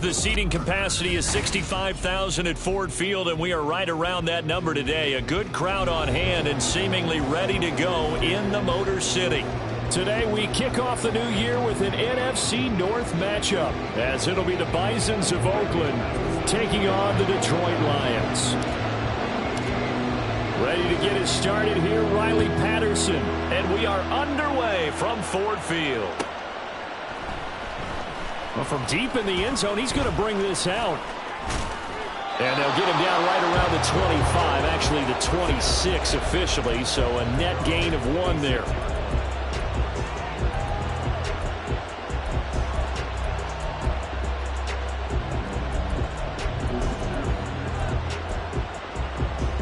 The seating capacity is 65,000 at Ford Field, and we are right around that number today. A good crowd on hand and seemingly ready to go in the Motor City. Today we kick off the new year with an NFC North matchup, as it'll be the Bisons of Oakland taking on the Detroit Lions. Ready to get it started here, Riley Patterson, and we are underway from Ford Field. Well, from deep in the end zone, he's going to bring this out. And they'll get him down right around the 25, actually the 26 officially, so a net gain of 1 there.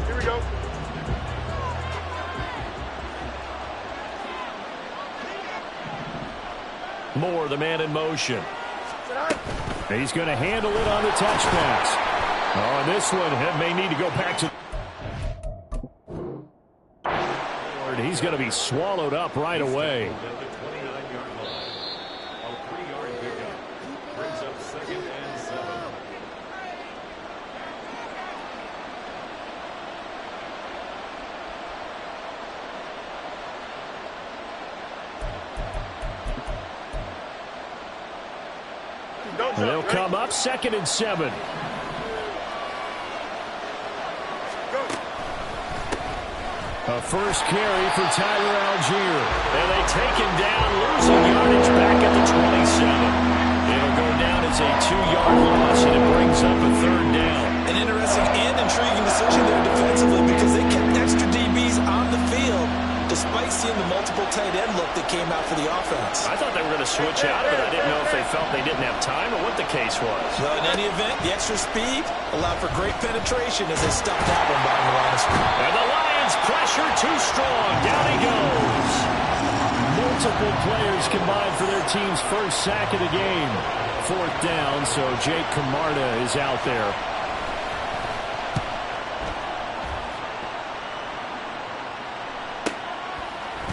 Here we go. Moore, the man in motion. He's going to handle it on the touch pass. Oh, and this one may need to go back to. He's going to be swallowed up right away. They'll come up 2nd and 7. A first carry for Tyler Algier. And they take him down, losing yardage back at the 27. It'll go down as a 2-yard loss, and it brings up a 3rd down. An interesting and intriguing decision there defensively, because they kept extra DBs on the field despite seeing the multiple tight end look that came out for the offense. I thought they were going to switch out of it. I didn't know if they felt they didn't have time or what the case was. Well, in any event, the extra speed allowed for great penetration as they stopped that one by the line of scrimmage. And the Lions pressure too strong. Down he goes. Multiple players combined for their team's first sack of the game. 4th down, so Jake Camarda is out there.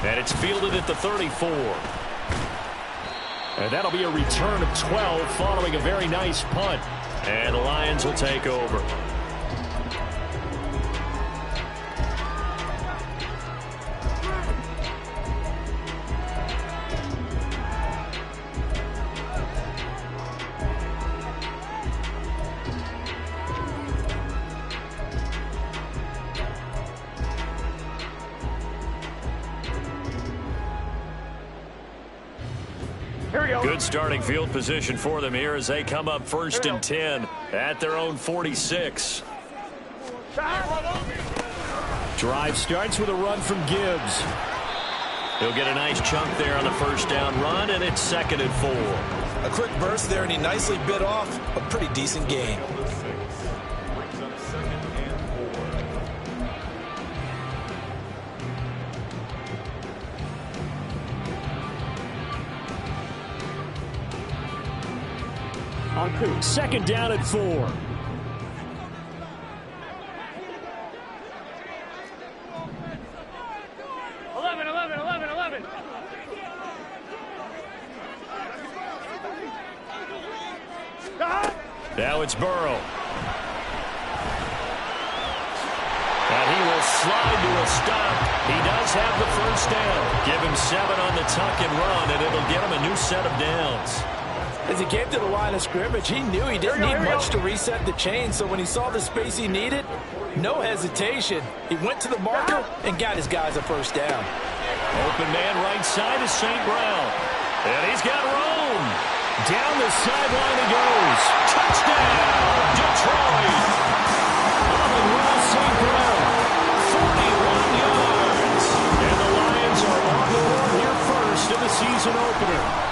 And it's fielded at the 34. And that'll be a return of 12 following a very nice punt. And the Lions will take over. Good starting field position for them here as they come up 1st and 10 at their own 46. Drive starts with a run from Gibbs. He'll get a nice chunk there on the 1st down run, and it's 2nd and 4. A quick burst there, and he nicely bit off a pretty decent gain. On 2nd down at 4. 11, 11, 11, 11. Now it's Burrow. And he will slide to a stop. He does have the 1st down. Give him 7 on the tuck and run, and it'll get him a new set of downs. As he came to the line of scrimmage, he knew he didn't need much to reset the chain, so when he saw the space he needed, no hesitation. He went to the marker and got his guys a 1st down. Open man right side is St. Brown. And he's got Rome. Down the sideline he goes. Touchdown, Detroit. Amon-Ra St. Brown, 41 yards. And the Lions are on the board here first in the season opener.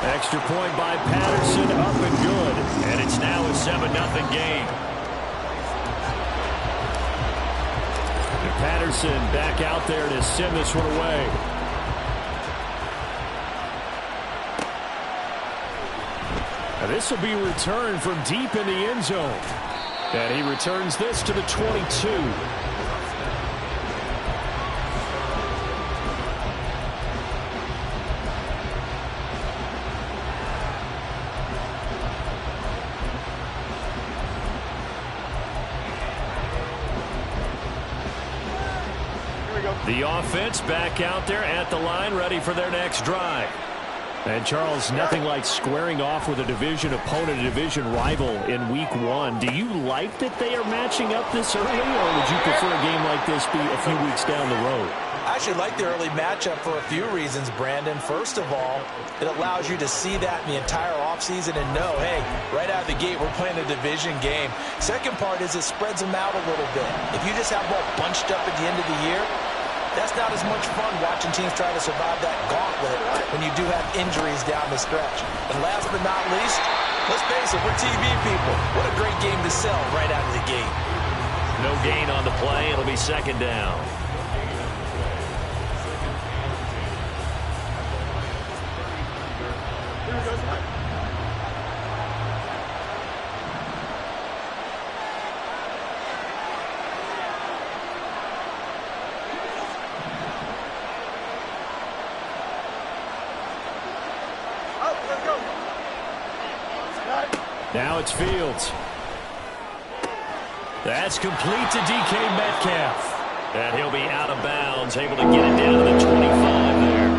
Extra point by Patterson, up and good. And it's now a 7-0 game. And Patterson back out there to send this one away. Now this will be returned from deep in the end zone. And he returns this to the 22. The offense back out there at the line, ready for their next drive. And, Charles, nothing like squaring off with a division opponent, a division rival in Week 1. Do you like that they are matching up this early, or would you prefer a game like this be a few weeks down the road? I actually like the early matchup for a few reasons, Brandon. First of all, it allows you to see that in the entire offseason and know, hey, right out of the gate, we're playing a division game. Second part is it spreads them out a little bit. If you just have them all bunched up at the end of the year, that's not as much fun watching teams try to survive that gauntlet when you do have injuries down the stretch. And last but not least, let's face it, we're TV people. What a great game to sell right out of the gate. No gain on the play. It'll be second down. Now it's Fields. That's complete to DK Metcalf. And he'll be out of bounds, able to get it down to the 25 there.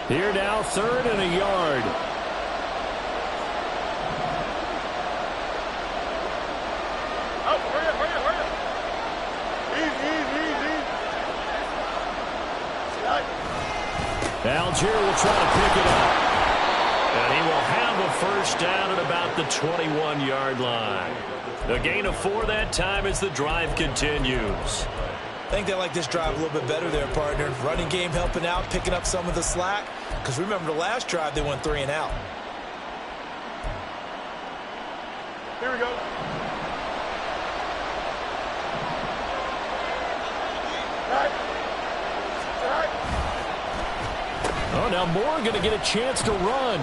Here now, 3rd and a yard. Algier will try to pick it up. And he will have a first down at about the 21-yard line. The gain of 4 that time as the drive continues. I think they like this drive a little bit better there, partner. Running game helping out, picking up some of the slack. Because remember the last drive, they went 3 and out. Here we go. Oh, now Moore going to get a chance to run.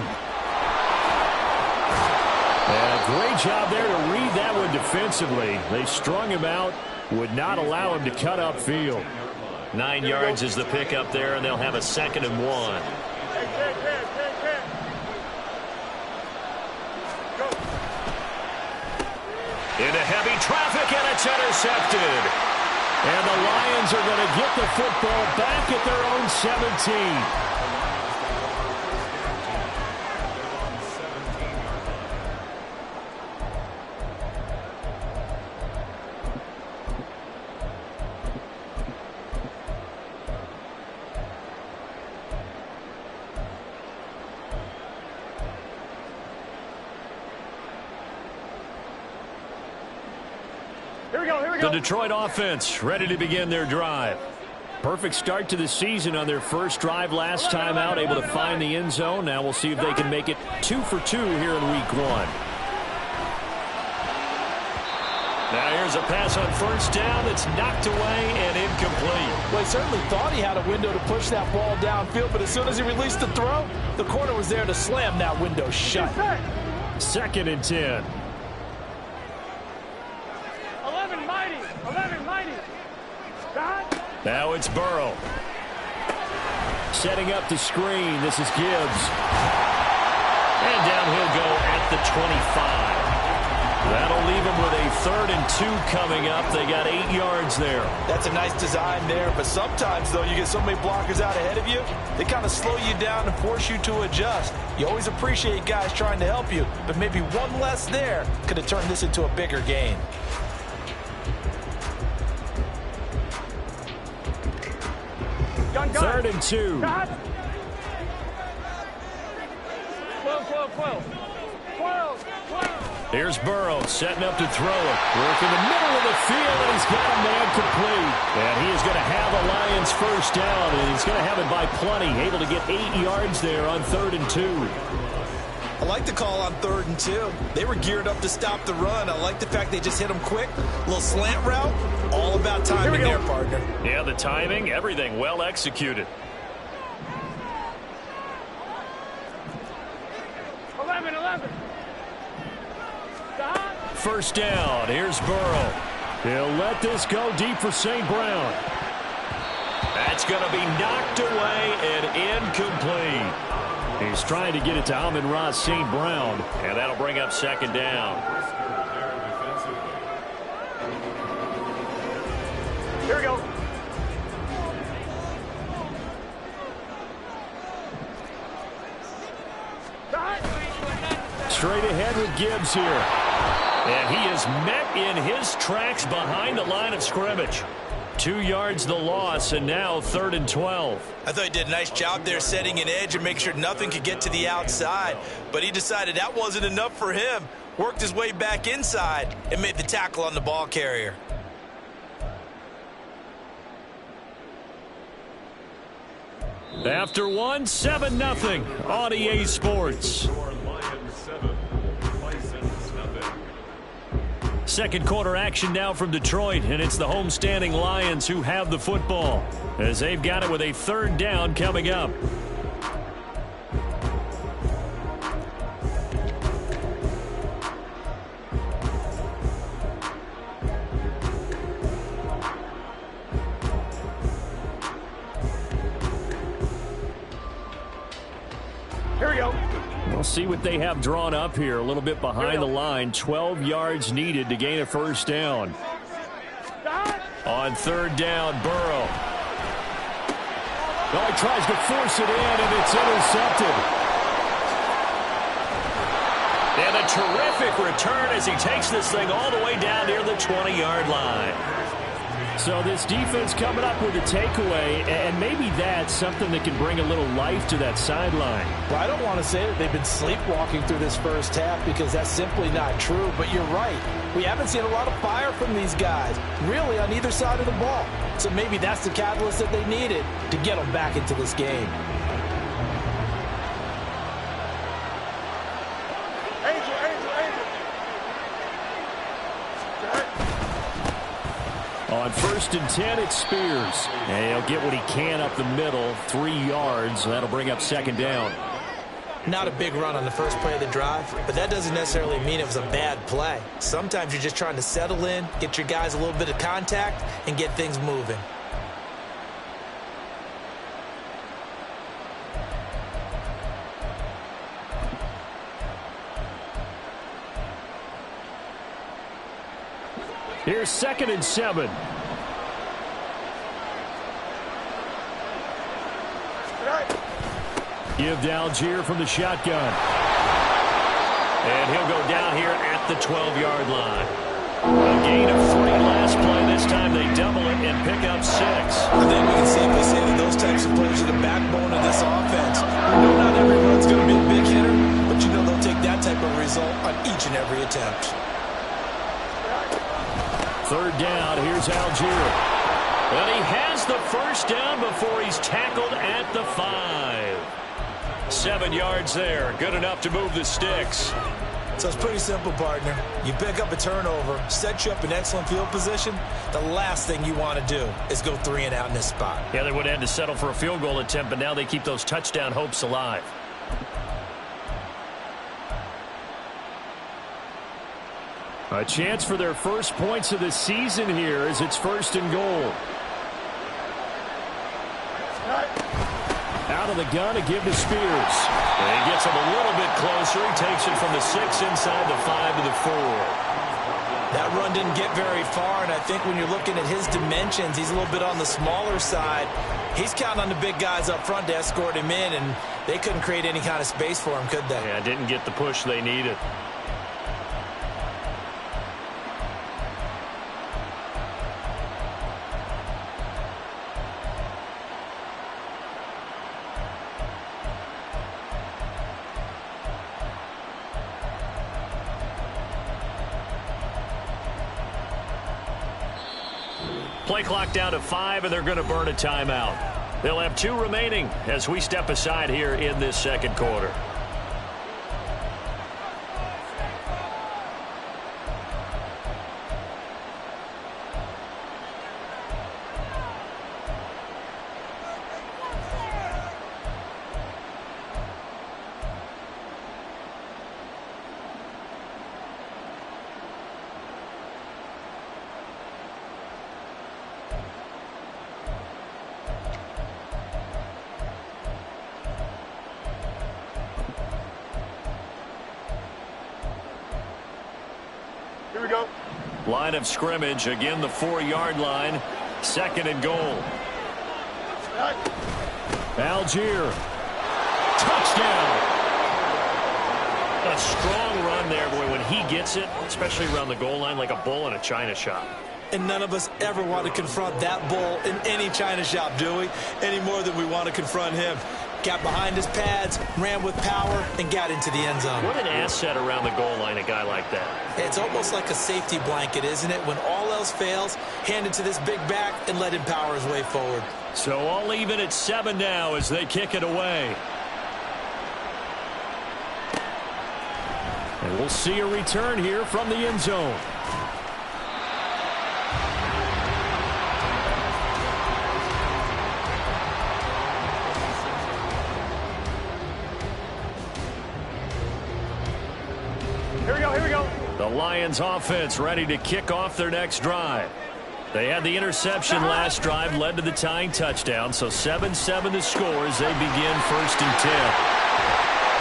And a great job there to read that one defensively. They strung him out, would not allow him to cut upfield. 9 yards is the pickup there, and they'll have a 2nd and 1. Into heavy traffic, and it's intercepted. And the Lions are going to get the football back at their own 17. The Detroit offense ready to begin their drive. Perfect start to the season on their first drive last time out, able to find the end zone. Now we'll see if they can make it 2 for 2 here in Week 1. Now here's a pass on first down that's knocked away and incomplete. Well, he certainly thought he had a window to push that ball downfield, but as soon as he released the throw, the corner was there to slam that window shut. 2nd and 10. 11 mighty. Now it's Burrow. Setting up the screen. This is Gibbs. And down he'll go at the 25. That'll leave him with a 3rd and 2 coming up. They got 8 yards there. That's a nice design there, but sometimes, though, you get so many blockers out ahead of you, they kind of slow you down and force you to adjust. You always appreciate guys trying to help you, but maybe one less there could have turned this into a bigger gain. Gun. 3rd and 2. 12. Here's Burrow setting up to throw it. Work in the middle of the field, and he's got a man complete. And he is going to have a Lions first down, and he's going to have it by plenty. Able to get 8 yards there on 3rd and 2. I like the call on 3rd and 2. They were geared up to stop the run. I like the fact they just hit him quick. A little slant route. All about timing there, partner. Yeah, the timing, everything well executed. 11. First down. Here's Burrow. He'll let this go deep for St. Brown. That's going to be knocked away and incomplete. He's trying to get it to Amon-Ra St. Brown, and that'll bring up second down. Here we go. Straight ahead with Gibbs here. And he is met in his tracks behind the line of scrimmage. 2 yards the loss, and now 3rd and 12. I thought he did a nice job there setting an edge and make sure nothing could get to the outside. But he decided that wasn't enough for him. Worked his way back inside and made the tackle on the ball carrier. After one, 7-0 on EA Sports. Second quarter action now from Detroit, and it's the homestanding Lions who have the football as they've got it with a 3rd down coming up. Here we go. We'll see what they have drawn up here. A little bit behind the line. 12 yards needed to gain a 1st down. On 3rd down, Burrow. Oh, he tries to force it in, and it's intercepted. And a terrific return as he takes this thing all the way down near the 20-yard line. So this defense coming up with a takeaway, and maybe that's something that can bring a little life to that sideline. Well, I don't want to say that they've been sleepwalking through this first half because that's simply not true, but you're right. We haven't seen a lot of fire from these guys, really on either side of the ball. So maybe that's the catalyst that they needed to get them back into this game. On 1st and 10, it's Spears. And he'll get what he can up the middle, 3 yards. That'll bring up 2nd down. Not a big run on the first play of the drive, but that doesn't necessarily mean it was a bad play. Sometimes you're just trying to settle in, get your guys a little bit of contact, and get things moving. Here's 2nd and 7. Give to Algier from the shotgun. And he'll go down here at the 12-yard line. A gain of 3 last play. This time they double it and pick up 6. I think we can safely say that those types of plays are the backbone of this offense. You know not every run's going to be a big hitter, but you know they'll take that type of result on each and every attempt. 3rd down, here's Algier. And he has the 1st down before he's tackled at the 5. 7 yards there, good enough to move the sticks. So it's pretty simple, partner. You pick up a turnover, set you up in excellent field position. The last thing you want to do is go 3 and out in this spot. Yeah, they would have had to settle for a field goal attempt, but now they keep those touchdown hopes alive. A chance for their first points of the season here as it's 1st and goal. Out of the gun to give to Spears. And he gets him a little bit closer. He takes it from the 6 inside the 5 to the 4. That run didn't get very far, and I think when you're looking at his dimensions, he's a little bit on the smaller side. He's counting on the big guys up front to escort him in, and they couldn't create any kind of space for him, could they? Yeah, didn't get the push they needed. Play clock down to 5, and they're going to burn a timeout. They'll have 2 remaining as we step aside here in this 2nd quarter. go. Line of scrimmage, again the 4-yard line. 2nd and goal. Algier. Touchdown. A strong run there, boy, when he gets it, especially around the goal line, like a bull in a china shop. And none of us ever want to confront that bull in any china shop, do we? Any more than we want to confront him. Got behind his pads, ran with power, and got into the end zone. What an asset around the goal line, a guy like that. It's almost like a safety blanket, isn't it? When all else fails, hand it to this big back and let him power his way forward. So all even at 7 now as they kick it away. And we'll see a return here from the end zone. Here we go. The Lions offense ready to kick off their next drive. They had the interception last drive, led to the tying touchdown, so 7-7 the score as they begin 1st and 10.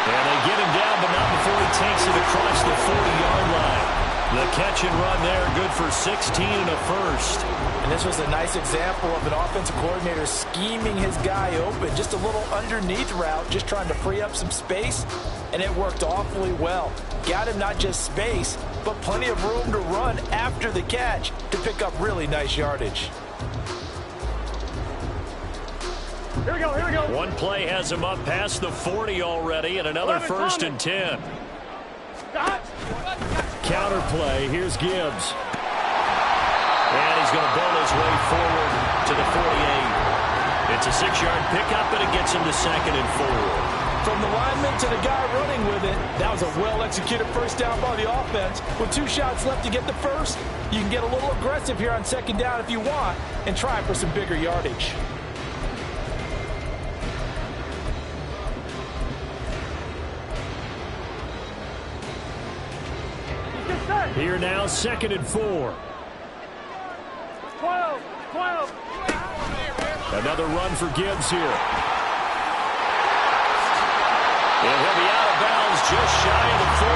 And they get him down, but not before he takes it across the 40-yard line. The catch and run there, good for 16 and a first. And this was a nice example of an offensive coordinator scheming his guy open. Just a little underneath route, just trying to free up some space, and it worked awfully well. Got him not just space, but plenty of room to run after the catch to pick up really nice yardage. Here we go. One play has him up past the 40 already, and another 1st and 10. Counter play, here's Gibbs. And he's going to bowl his way forward to the 48. It's a 6-yard pickup, and it gets him to 2nd and 4. From the lineman to the guy running with it, that was a well-executed first down by the offense. With 2 shots left to get the first, you can get a little aggressive here on 2nd down if you want and try for some bigger yardage. Here now, 2nd and 4. 12. Another run for Gibbs here. And he'll be out of bounds just shy of the 40.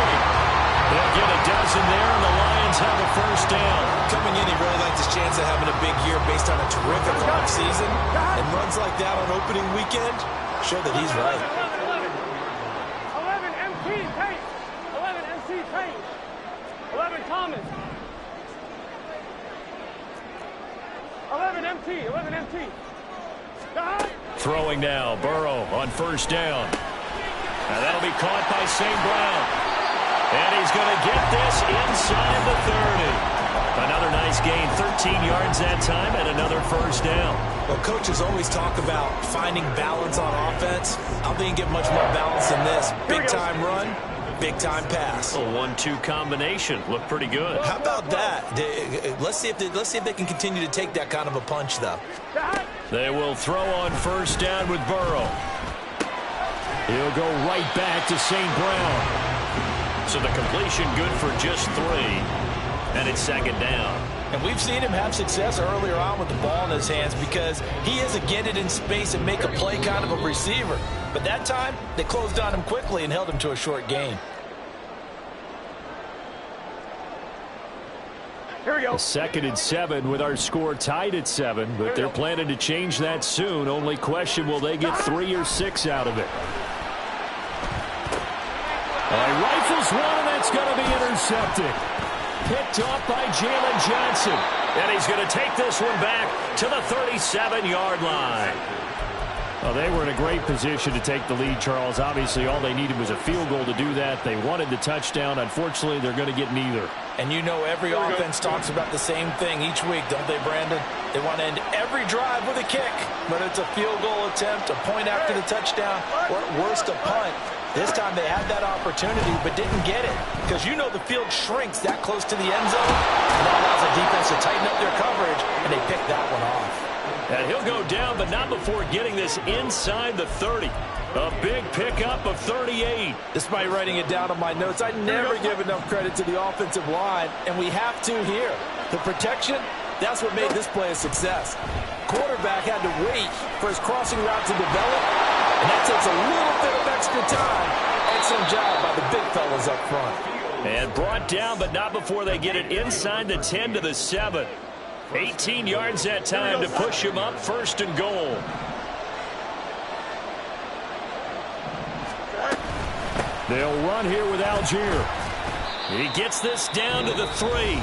They'll get a dozen there, and the Lions have a first down. Coming in, he really liked his chance of having a big year based on a terrific offseason. And runs like that on opening weekend show that he's right. 11 MT Tate. 11 MC Tate. 11 Thomas. 11 MT. Throwing now, Burrow on first down. Now that'll be caught by St. Brown. And he's going to get this inside the 30. Another nice gain, 13 yards that time, and another first down. Well, coaches always talk about finding balance on offense. I don't think you get much more balance than this. Big-time run, big-time pass. A 1-2 combination. Looked pretty good. How about that? Let's see if they can continue to take that kind of a punch, though. They will throw on first down with Burrow. He'll go right back to St. Brown. So the completion good for just 3. And it's 2nd down. And we've seen him have success earlier on with the ball in his hands because he is a get it in space and make a play kind of a receiver. But that time, they closed on him quickly and held him to a short gain. Here we go. 2nd and 7 with our score tied at 7, but they're planning to change that soon. Only question, will they get 3 or 6 out of it? He rifles one, and that's going to be intercepted. Picked off by Jalen Johnson. And he's going to take this one back to the 37-yard line. Well, they were in a great position to take the lead, Charles. Obviously, all they needed was a field goal to do that. They wanted the touchdown. Unfortunately, they're going to get neither. And you know every offense talks about the same thing each week, don't they, Brandon? They want to end every drive with a kick, whether it's a field goal attempt, a point after the touchdown, or at worst, a punt. This time they had that opportunity but didn't get it because you know the field shrinks that close to the end zone. And that allows the defense to tighten up their coverage, and they picked that one off. And he'll go down, but not before getting this inside the 30. A big pickup of 38. Despite writing it down on my notes, I never give enough credit to the offensive line, and we have to here. The protection, that's what made this play a success. Quarterback had to wait for his crossing route to develop, and that takes a little bit of extra time. Excellent job by the big fellas up front. And brought down, but not before they get it inside the 10 to the 7. 18 yards that time to push him up, 1st and goal. They'll run here with Algier. He gets this down to the 3.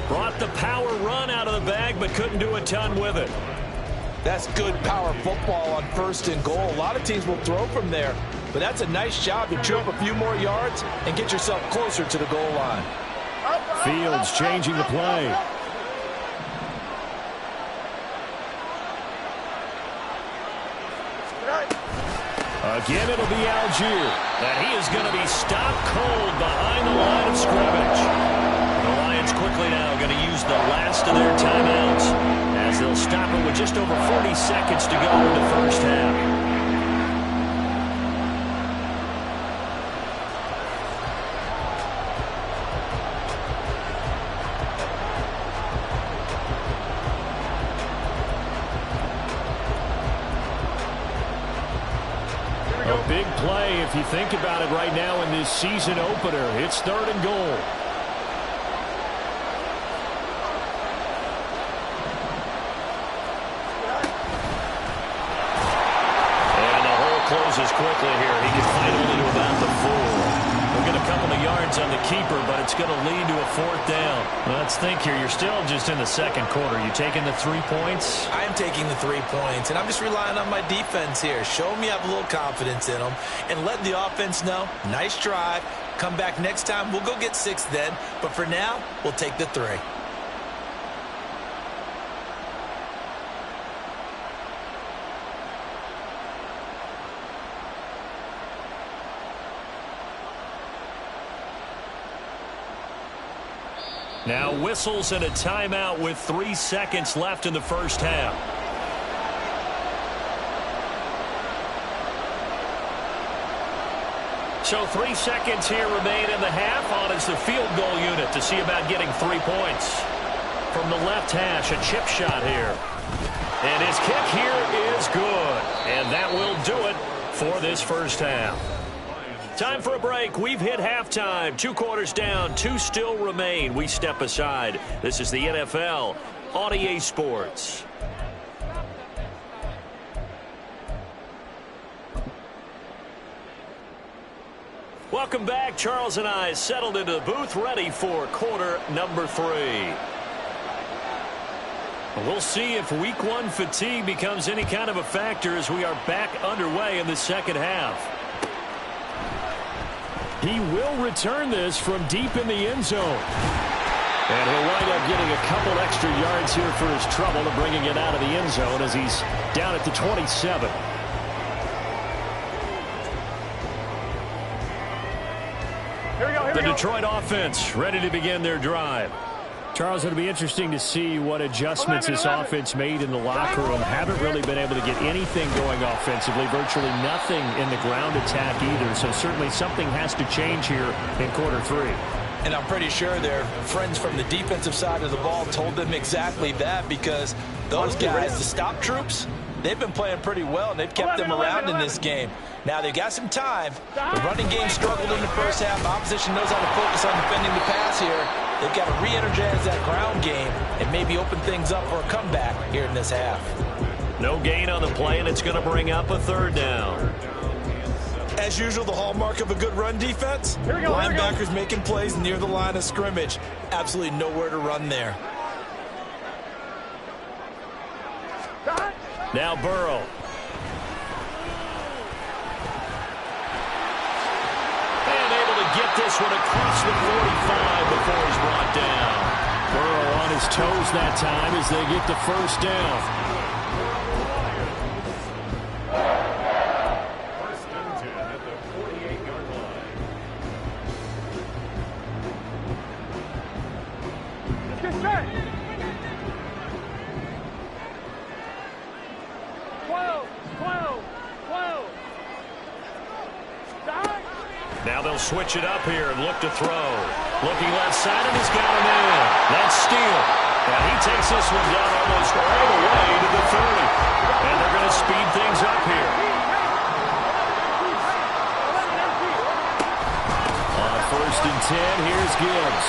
Brought the power run out of the bag, but couldn't do a ton with it. That's good power football on 1st and goal. A lot of teams will throw from there, but that's a nice job to chew up a few more yards and get yourself closer to the goal line. Fields changing the play. Again, it'll be Algier. And he is going to be stopped cold behind the line of scrimmage. The Lions quickly now going to use the last of their timeouts as they'll stop it with just over 40 seconds to go in the first half. A big play if you think about it right now in this season opener. It's 3rd and goal. And the hole closes quickly here. He can find only to about the 4. We'll get a couple of yards on the keeper, but it's going to lead to a 4th down. Let's think here. You're still just in the 2nd quarter. You taking the 3 points? I'm taking the 3 points, and I'm just relying on my defense here. Show me I have a little confidence in them, and let the offense know, nice drive. Come back next time. We'll go get 6 then, but for now, we'll take the 3. Now whistles and a timeout with 3 seconds left in the first half. So 3 seconds here remain in the half. On is the field goal unit to see about getting 3 points. From the left hash, a chip shot here. And his kick here is good. And that will do it for this first half. Time for a break. We've hit halftime. 2 quarters down. 2 still remain. We step aside. This is the NFL on EA Sports. Welcome back. Charles and I settled into the booth, ready for quarter number 3. We'll see if week 1 fatigue becomes any kind of a factor as we are back underway in the second half. He will return this from deep in the end zone. And he'll wind up getting a couple extra yards here for his trouble and bringing it out of the end zone as he's down at the 27. The Detroit offense ready to begin their drive. Charles, it'll be interesting to see what adjustments this offense made in the locker room. Haven't really been able to get anything going offensively, virtually nothing in the ground attack either. So certainly something has to change here in quarter 3. And I'm pretty sure their friends from the defensive side of the ball told them exactly that, because those guys, the stop troops, they've been playing pretty well, and they've kept them around in this game. Now, they've got some time. The running game struggled in the first half. Opposition knows how to focus on defending the pass here. They've got to re-energize that ground game and maybe open things up for a comeback here in this half. No gain on the play, and it's going to bring up a 3rd down. As usual, the hallmark of a good run defense, linebackers making plays near the line of scrimmage. Absolutely nowhere to run there. Now Burrow. And able to get this one across the 45 before he's brought down. Burrow on his toes that time as they get the 1st down. Now they'll switch it up here and look to throw. Looking left side, and he's got him in. That's Steele. And he takes this one down almost all the way to the 30. And they're going to speed things up here. On 1st and 10. Here's Gibbs.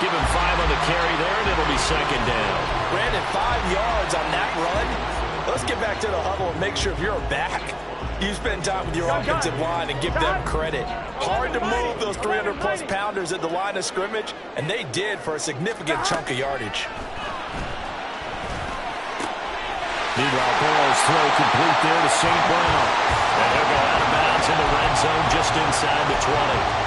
Give him 5 on the carry there, and it'll be second down. Brandon, 5 yards on that run. Let's get back to the huddle and make sure if you're a back, you spend time with your offensive line and give them credit. Hard to move those 300-plus pounders at the line of scrimmage, and they did for a significant chunk of yardage. Meanwhile, Burrow's throw complete there to St. Brown. And he'll go out of bounds in the red zone just inside the 20.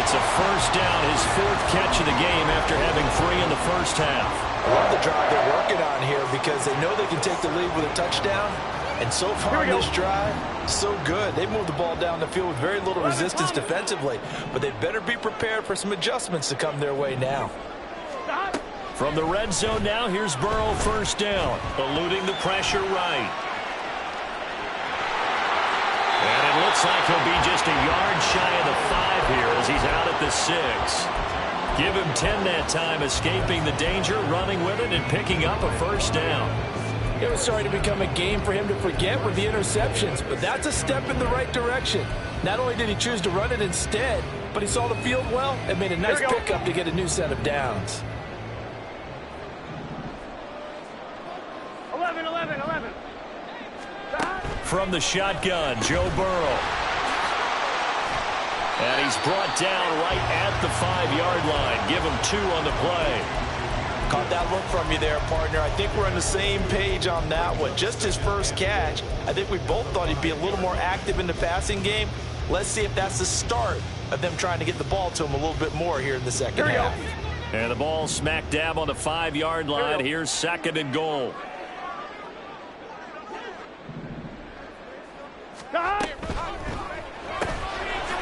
It's a first down, his 4th catch of the game after having 3 in the first half. I love the drive they're working on here because they know they can take the lead with a touchdown. And so far in this drive, so good. They moved the ball down the field with very little resistance defensively. But they better be prepared for some adjustments to come their way now. From the red zone now, here's Burrow first down, eluding the pressure right. And it looks like he'll be just a yard shy of the 5 here as he's out at the 6. Give him 10 that time, escaping the danger, running with it, and picking up a first down. It was starting to become a game for him to forget with the interceptions, but that's a step in the right direction. Not only did he choose to run it instead, but he saw the field well and made a nice pickup to get a new set of downs. 11. From the shotgun, Joe Burrow. And he's brought down right at the 5-yard line. Give him 2 on the play. Caught that look from you there, partner. I think we're on the same page on that one. Just his first catch. I think we both thought he'd be a little more active in the passing game. Let's see if that's the start of them trying to get the ball to him a little bit more here in the second half. And the ball smack dab on the 5-yard line. Here's 2nd and goal.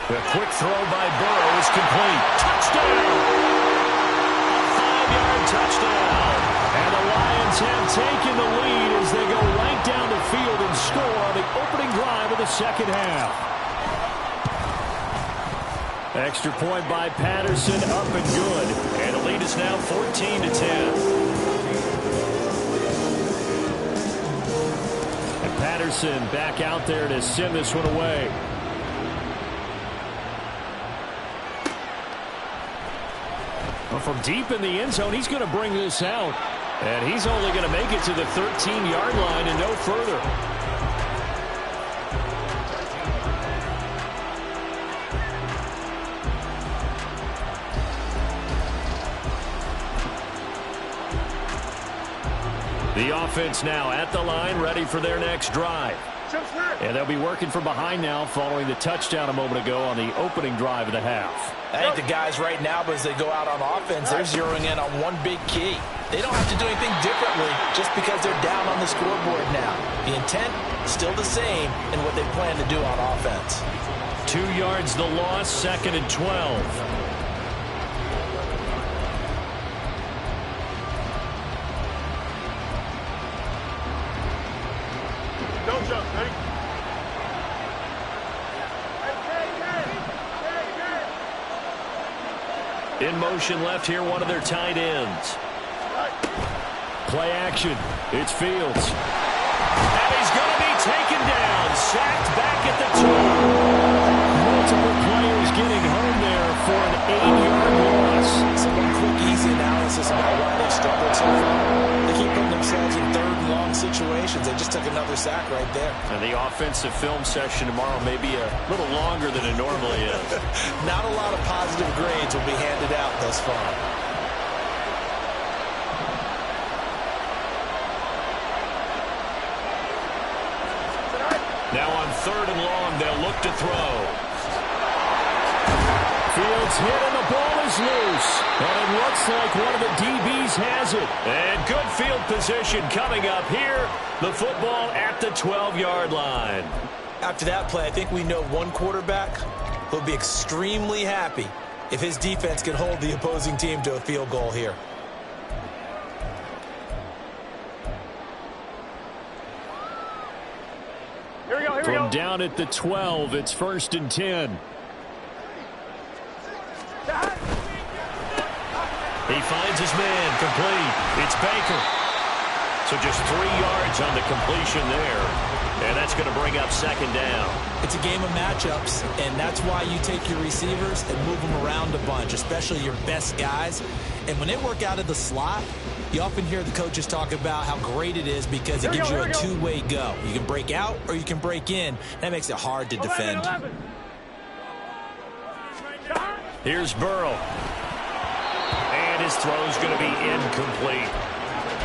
The quick throw by Burrow is complete. Touchdown! A 5-yard touchdown. And the Lions have taken the lead as they go right down the field and score on the opening drive of the second half. Extra point by Patterson, up and good. And the lead is now 14-10. And Patterson back out there to send this one away. Well, from deep in the end zone, he's going to bring this out. And he's only going to make it to the 13-yard line and no further. The offense now at the line, ready for their next drive. And they'll be working from behind now following the touchdown a moment ago on the opening drive of the half. I think the guys right now, as they go out on offense, they're zeroing in on one big key. They don't have to do anything differently just because they're down on the scoreboard now. The intent, still the same in what they plan to do on offense. 2 yards the loss, 2nd and 12. In motion left here, one of their tight ends. Play action. It's Fields. And he's going to be taken down. Sacked back at the 2. Multiple players getting home there for an 8-yard loss. Some quick, easy analysis about why they struggled so far. They keep putting themselves in 3rd and long situations. They just took another sack right there. And the offensive film session tomorrow may be a little longer than it normally is. Not a lot of positive grades will be handed out thus far. Now on 3rd and long, they'll look to throw. Fields hit and the ball is loose. And it looks like one of the DBs has it. And good field position coming up here. The football at the 12-yard line. After that play, I think we know one quarterback will be extremely happy if his defense can hold the opposing team to a field goal here. From down at the 12, it's 1st and 10. He finds his man complete. It's Baker. So just 3 yards on the completion there. And that's going to bring up second down. It's a game of matchups, and that's why you take your receivers and move them around a bunch, especially your best guys. And when they work out of the slot, you often hear the coaches talk about how great it is because it gives you a two-way go. You can break out or you can break in. That makes it hard to defend. Here's Burrow. And his throw's going to be incomplete.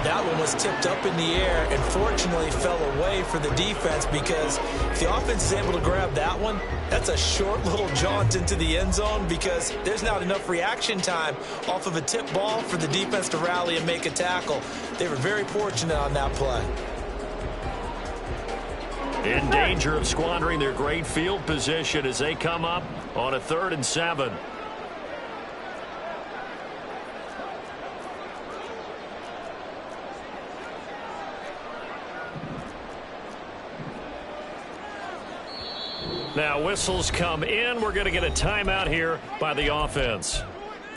That one was tipped up in the air and fortunately fell away for the defense, because if the offense is able to grab that one, that's a short little jaunt into the end zone because there's not enough reaction time off of a tip ball for the defense to rally and make a tackle. They were very fortunate on that play. In danger of squandering their great field position as they come up on a 3rd and 7. Now whistles come in. We're going to get a timeout here by the offense.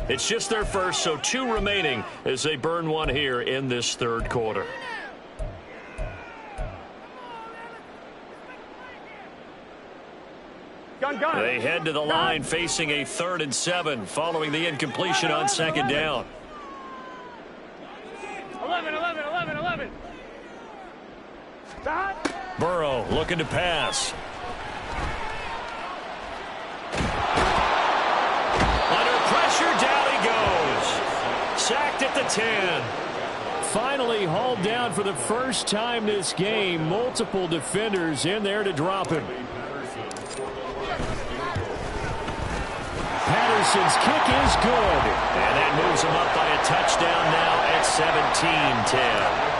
It's just their first, so 2 remaining as they burn one here in this 3rd quarter. They head to the line facing a 3rd and 7 following the incompletion on 2nd down. 11. Burrow looking to pass. Under pressure, down he goes. Sacked at the 10. Finally hauled down for the first time this game. Multiple defenders in there to drop him. Patterson's kick is good. And that moves him up by a touchdown now at 17-10.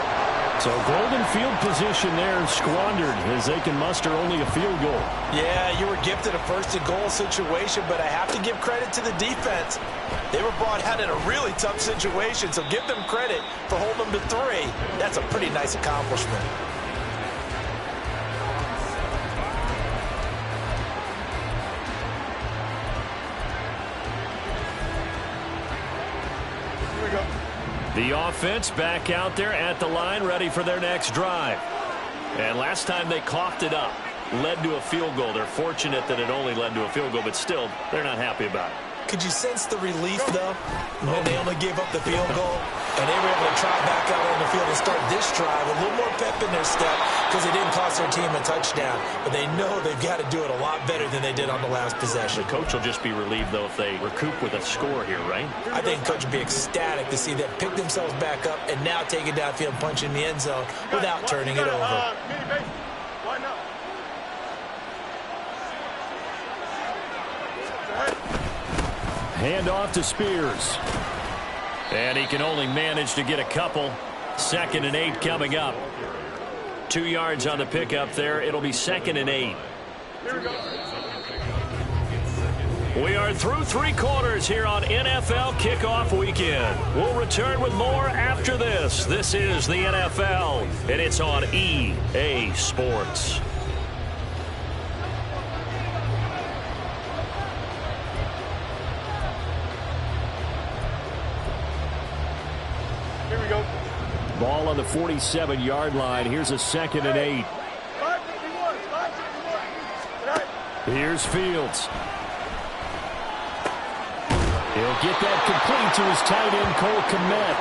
So golden field position there squandered as they can muster only a field goal. Yeah, you were gifted a 1st and goal situation, but I have to give credit to the defense. They were brought out in a really tough situation, so give them credit for holding them to 3. That's a pretty nice accomplishment. The offense back out there at the line, ready for their next drive. And last time they coughed it up, led to a field goal. They're fortunate that it only led to a field goal, but still, they're not happy about it. Could you sense the relief, though, when they only gave up the field goal and they were able to try back out on the field and start this drive a little more pep in their step because it didn't cost their team a touchdown. But they know they've got to do it a lot better than they did on the last possession. The coach will just be relieved, though, if they recoup with a score here, right? I think the coach would be ecstatic to see them pick themselves back up and now take it downfield and punch in the end zone without turning it over. Hand off to Spears. And he can only manage to get a couple. 2nd and 8 coming up. 2 yards on the pickup there. It'll be 2nd and 8. We are through 3 quarters here on NFL Kickoff Weekend. We'll return with more after this. This is the NFL, and it's on EA Sports. Ball on the 47-yard line. Here's a 2nd and 8. Here's Fields. He'll get that complete to his tight end, Cole Kmet.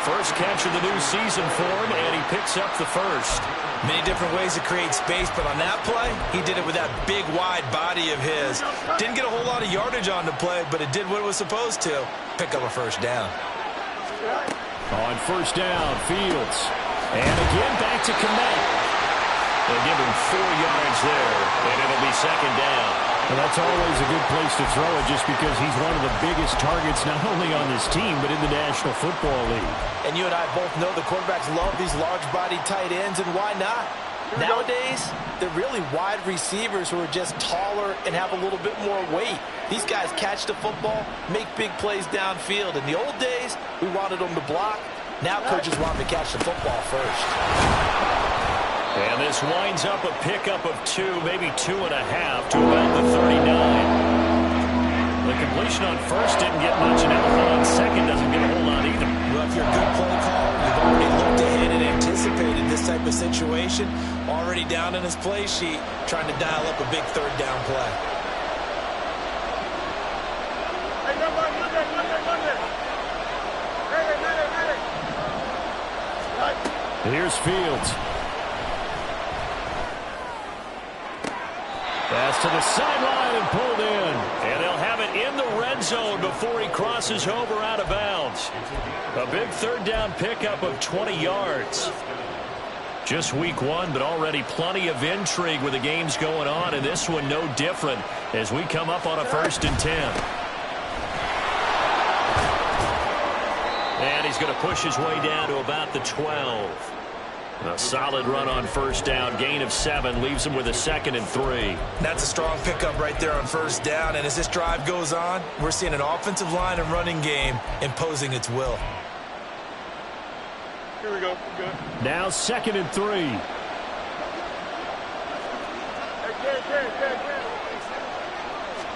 First catch of the new season for him, and he picks up the first. Many different ways to create space, but on that play, he did it with that big, wide body of his. Didn't get a whole lot of yardage on the play, but it did what it was supposed to. Pick up a first down. On first down, Fields. And again, back to Kmet. They'll give him 4 yards there, and it'll be 2nd down. Well, that's always a good place to throw it just because he's one of the biggest targets not only on this team but in the National Football League. And you and I both know the quarterbacks love these large-bodied tight ends, and why not? Nowadays, they're really wide receivers who are just taller and have a little bit more weight. These guys catch the football, make big plays downfield. In the old days, we wanted them to block. Now coaches want them to catch the football first. And this winds up a pickup of 2, maybe 2.5 to about the 39. The completion on first didn't get much, and now on second doesn't get a whole lot either. Well, if you're a good play caller, you've already looked ahead and anticipated type of situation. Already down in his play sheet, trying to dial up a big third down play. Here's Fields. Pass to the sideline and pulled in. And they'll have it in the red zone before he crosses over out of bounds. A big third down pickup of 20 yards. Just week one, but already plenty of intrigue with the games going on, and this one no different as we come up on a 1st and 10. And he's going to push his way down to about the 12. A solid run on 1st down, gain of 7, leaves him with a 2nd and 3. That's a strong pickup right there on 1st down, and as this drive goes on, we're seeing an offensive line and running game imposing its will. Here we go. Good. Now 2nd and 3.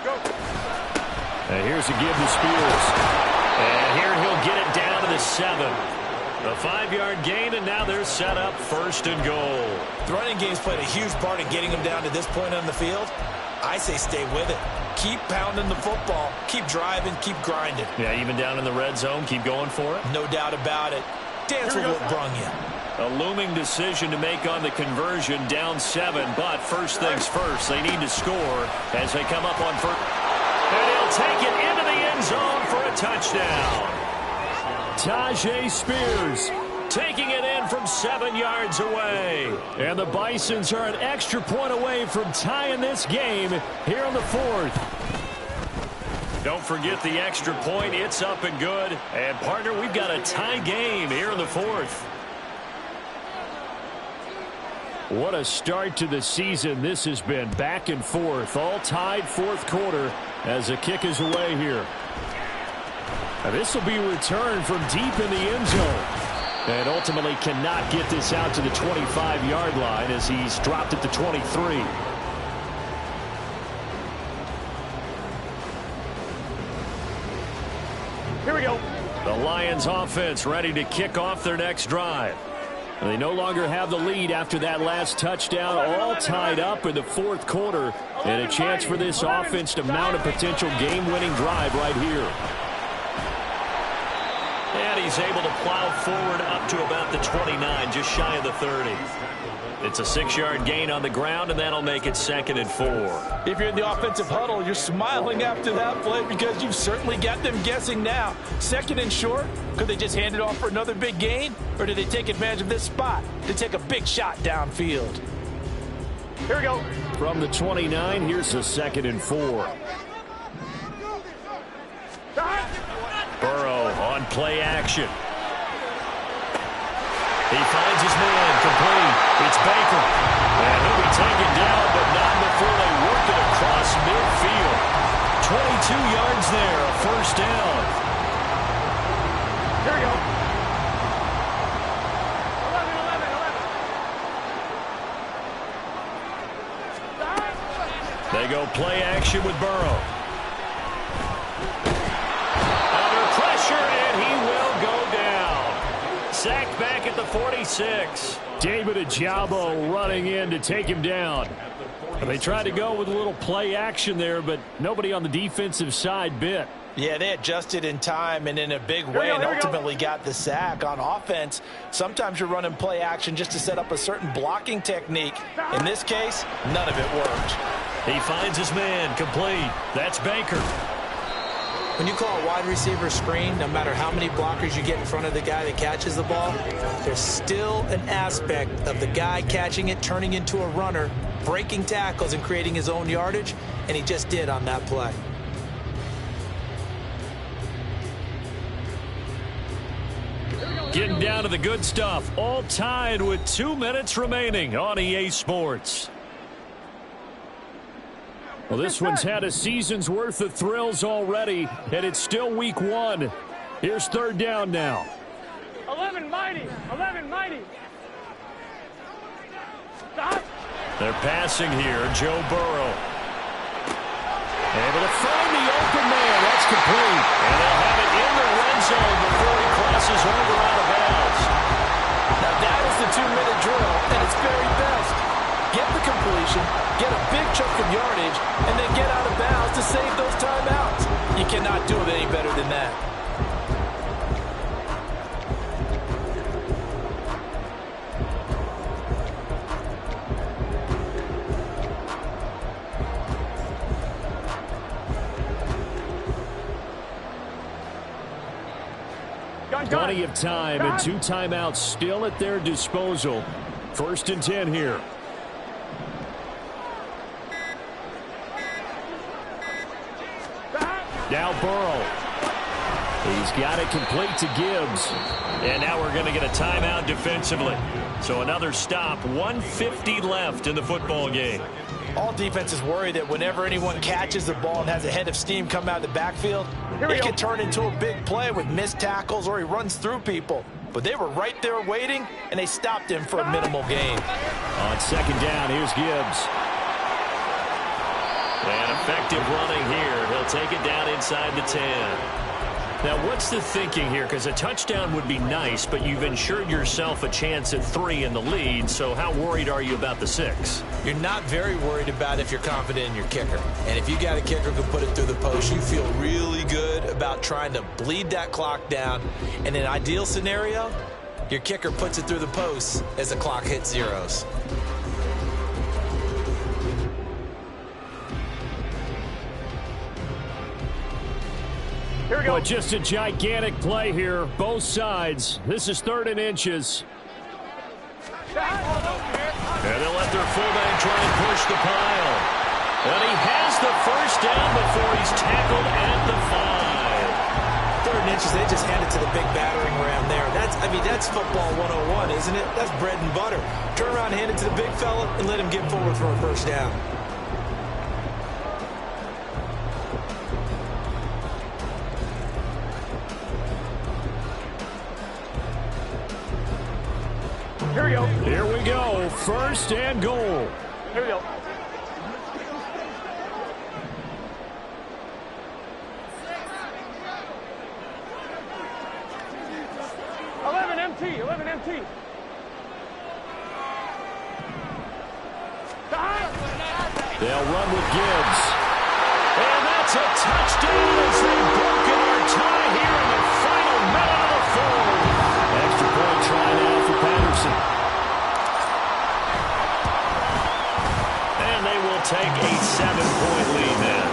Go. And here's a give to Spears. And here he'll get it down to the 7. A 5-yard gain, and now they're set up 1st and goal. The running game's played a huge part in getting him down to this point on the field. I say stay with it. Keep pounding the football. Keep driving. Keep grinding. Yeah, even down in the red zone, keep going for it. No doubt about it. Dance with what brung you. A looming decision to make on the conversion, down 7, but first things first, they need to score as they come up on 1st. And he'll take it into the end zone for a touchdown. Tajay Spears Taking it in from 7 yards away. And the Bisons are an extra point away from tying this game here in the 4th. Don't forget the extra point. It's up and good. And, partner, we've got a tie game here in the 4th. What a start to the season this has been. Back and forth, all tied 4th quarter as the kick is away here. Now this will be returned from deep in the end zone. And ultimately cannot get this out to the 25-yard line as he's dropped at the 23. Here we go. The Lions offense ready to kick off their next drive. They no longer have the lead after that last touchdown, all tied up in the 4th quarter, and a chance for this offense to mount a potential game-winning drive right here. And he's able to plow forward up to about the 29, just shy of the 30. It's a 6-yard gain on the ground, and that'll make it 2nd and 4. If you're in the offensive huddle, you're smiling after that play because you've certainly got them guessing now. 2nd and short, could they just hand it off for another big gain? Or do they take advantage of this spot to take a big shot downfield? Here we go. From the 29, here's a 2nd and 4. Burrow on play action. He finds his man complete. It's Baker. And he'll be taken down, but not before they work it across midfield. 22 yards there, a 1st down. Here we go. 11. They go play action with Burrow. Under pressure, and he will go down. Sacked back at the 46. David Ojabo running in to take him down. They tried to go with a little play action there, but nobody on the defensive side bit. Yeah, they adjusted in time and in a big way and ultimately got the sack. On offense, sometimes you're running play action just to set up a certain blocking technique. In this case, none of it worked. He finds his man complete. That's Baker. When you call a wide receiver screen, no matter how many blockers you get in front of the guy that catches the ball, there's still an aspect of the guy catching it, turning into a runner, breaking tackles and creating his own yardage, and he just did on that play. Getting down to the good stuff. All tied with 2 minutes remaining on EA Sports. Well, this one's had a season's worth of thrills already, and it's still week 1. Here's 3rd down now. 11 mighty. 11 mighty. Stop. They're passing here. Joe Burrow. Able to find the open man. That's complete. And they'll have it in the red zone before he crosses over out of bounds. Now that is the 2-minute drill, possession, get a big chunk of yardage, and then get out of bounds to save those timeouts. You cannot do it any better than that. Plenty of time and 2 timeouts still at their disposal. 1st and 10 here. Now Burrow. He's got it complete to Gibbs. And now we're going to get a timeout defensively. So another stop. 1:50 left in the football game. All defenses worry that whenever anyone catches the ball and has a head of steam come out of the backfield, it can turn into a big play with missed tackles or he runs through people. But they were right there waiting, and they stopped him for a minimal gain. On 2nd down, here's Gibbs. And effective running here. He'll take it down inside the 10. Now, what's the thinking here? Because a touchdown would be nice, but you've ensured yourself a chance at 3 in the lead, so how worried are you about the 6? You're not very worried about if you're confident in your kicker. And if you got a kicker who can put it through the post, you feel really good about trying to bleed that clock down. In an ideal scenario, your kicker puts it through the post as the clock hits zeros. But just a gigantic play here, both sides. This is 3rd and inches. And they'll let their fullback try and push the pile. And he has the 1st down before he's tackled at the 5. 3rd and inches, they just hand it to the big battering ram there. That's football 101, isn't it? That's bread and butter. Turn around, hand it to the big fella, and let him get forward for a 1st down. Here we go. 1st and goal. Here we go. Eleven MT. They'll run with Gibbs. And that's a touchdown as they've broken our tie here in the final minute of the 4th. Extra point try now for Patterson. And they will take a 7-point lead then.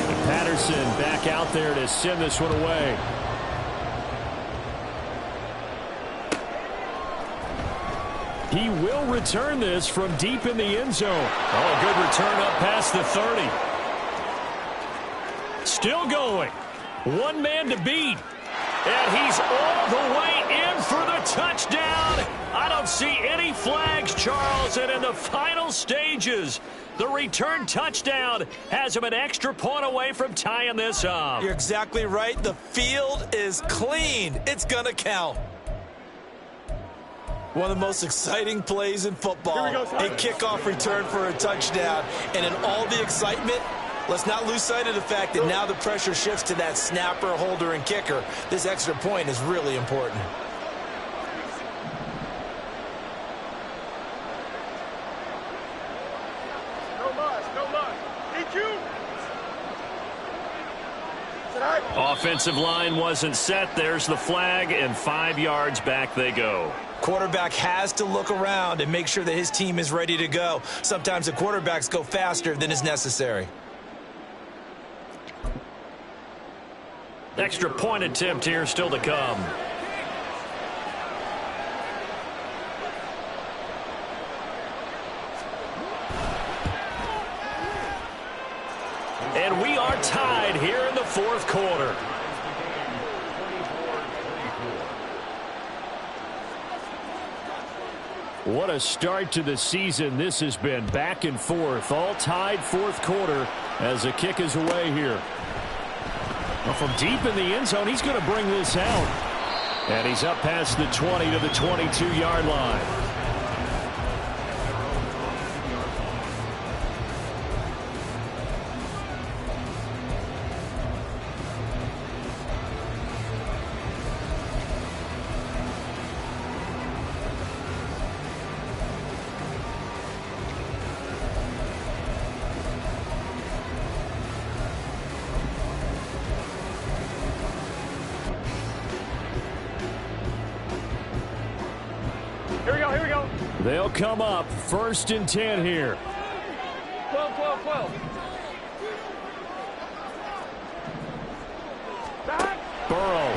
And Patterson back out there to send this one away. He will return this from deep in the end zone. Oh, good return up past the 30. Still going. One man to beat. And he's all the way in for the touchdown. I don't see any flags, Charles. And in the final stages, the return touchdown has him an extra point away from tying this up. You're exactly right. The field is clean. It's going to count. One of the most exciting plays in football. A kickoff return for a touchdown. And in all the excitement, let's not lose sight of the fact that now the pressure shifts to that snapper, holder, and kicker. This extra point is really important. No mud. EQ. Offensive line wasn't set. There's the flag, and 5 yards back they go. Quarterback has to look around and make sure that his team is ready to go. Sometimes the quarterbacks go faster than is necessary. Extra point attempt here still to come. And we are tied here in the 4th quarter. What a start to the season this has been. Back and forth, all tied 4th quarter as the kick is away here. Well, from deep in the end zone, he's going to bring this out. And he's up past the 20 to the 22-yard line. They'll come up 1st and 10 here. 12, 12, 12. Back. Burrow.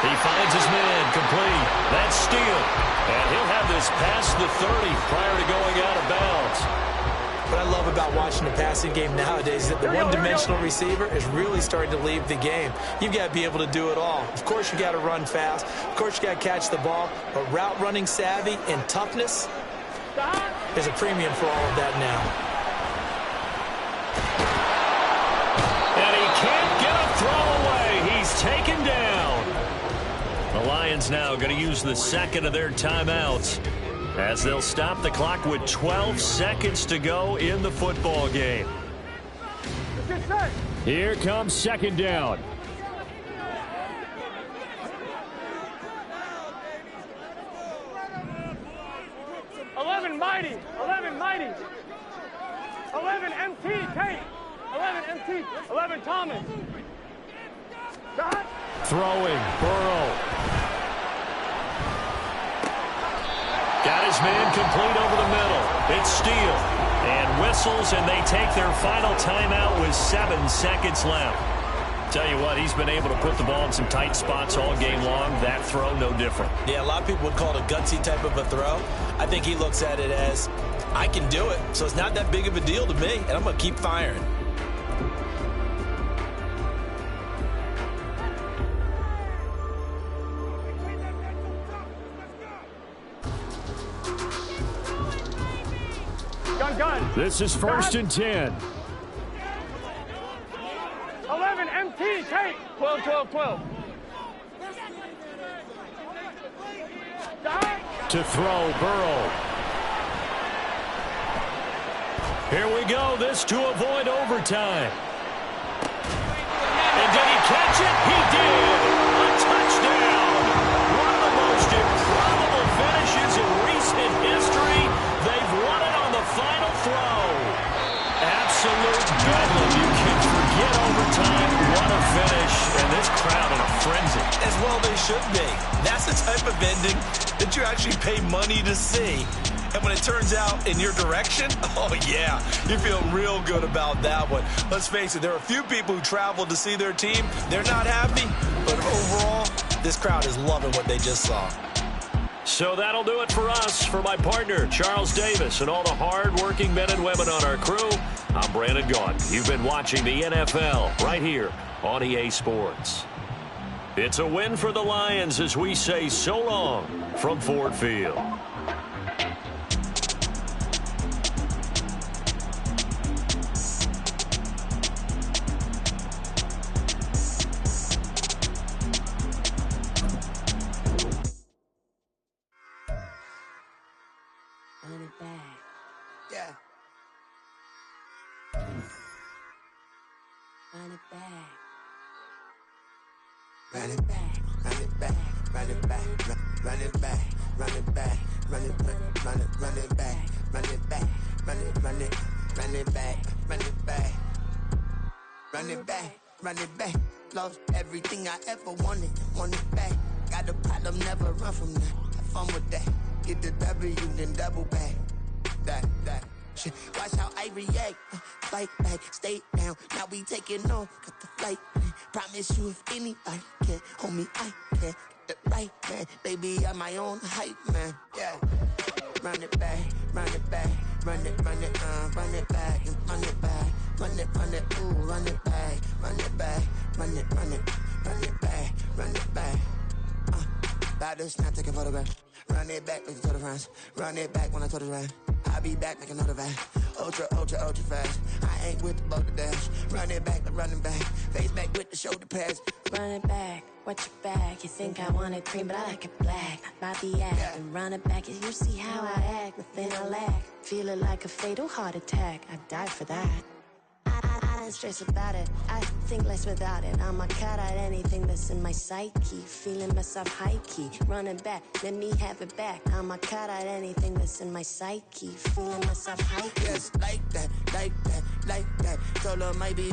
He finds his man, complete. That's steal. And he'll have this past the 30 prior to going out of bounds. What I love about watching the passing game nowadays is that the one-dimensional receiver is really starting to leave the game. You've got to be able to do it all. Of course, you got to run fast. Of course, you got to catch the ball. But route running savvy and toughness is a premium for all of that now. And he can't get a throw away. He's taken down. The Lions now going to use the second of their timeouts as they'll stop the clock with 12 seconds to go in the football game. Here comes 2nd down. Mighty. 11 Mighty. 11 MT Tate. 11 MT. 11 Thomas. Back. Throwing. Burrow. Got his man complete over the middle. It's Steele. And whistles, and they take their final timeout with 7 seconds left. Tell you what, he's been able to put the ball in some tight spots all game long. That throw, no different. Yeah, a lot of people would call it a gutsy type of a throw. I think he looks at it as, I can do it, so it's not that big of a deal to me, and I'm going to keep firing. Gun. This is 1st and 10. 11 MT Tate. 12, 12, 12. To throw, Burrow. Here we go. This to avoid overtime. And did he catch it? He did. A touchdown. One of the most improbable finishes in recent history. They've won it on the final throw. Absolute bedlam. You can forget overtime. What a finish. And this crowd in a frenzy. As well they should be. That's the type of ending that you actually pay money to see. And when it turns out in your direction, oh yeah, you feel real good about that one. Let's face it, there are a few people who travel to see their team. They're not happy, but overall, this crowd is loving what they just saw. So that'll do it for us. For my partner, Charles Davis, and all the hard-working men and women on our crew, I'm Brandon Gaudin. You've been watching the NFL right here on EA Sports. It's a win for the Lions as we say so long from Ford Field. Run it back. Yeah. Run it back. Run it back. Run it back. Run it back. Run it back. Run it back. Run it back. Run it back. Run it back. Run it back. Run it back. Run it back. Run it back. Run it back. Lost everything I ever wanted. Want it back. Got a problem, never run from that. Have fun with that. Get the W, then double back. That. Shit. Watch how I react. Fight back, stay down. Now we taking on. Got the flight. Promise you if anybody can hold me, I can. Get the right man. Baby, I'm my own hype man. Yeah. Run it back, run it back. Run it back, run it back. Run it, ooh, run it back. Run it back, run it back. Run it back. About this, now take a photograph. Run it back, make it to the friends. Run it back when I told it right. I'll be back, make another van. Ultra fast. I ain't with the boat to dash. Run it back, running back. Face back with the shoulder pads. Run it back, watch your back. You think I want it cream, but I like it black. About the act and run it back. You see how I act, nothing I lack. Feel it like a fatal heart attack. I'd die for that. I don't stress about it. I think less without it. I'ma cut out anything that's in my psyche. Feeling myself high key. Running back, let me have it back. I'ma cut out anything that's in my psyche. Feeling myself high key. Yes, like that. Told her maybe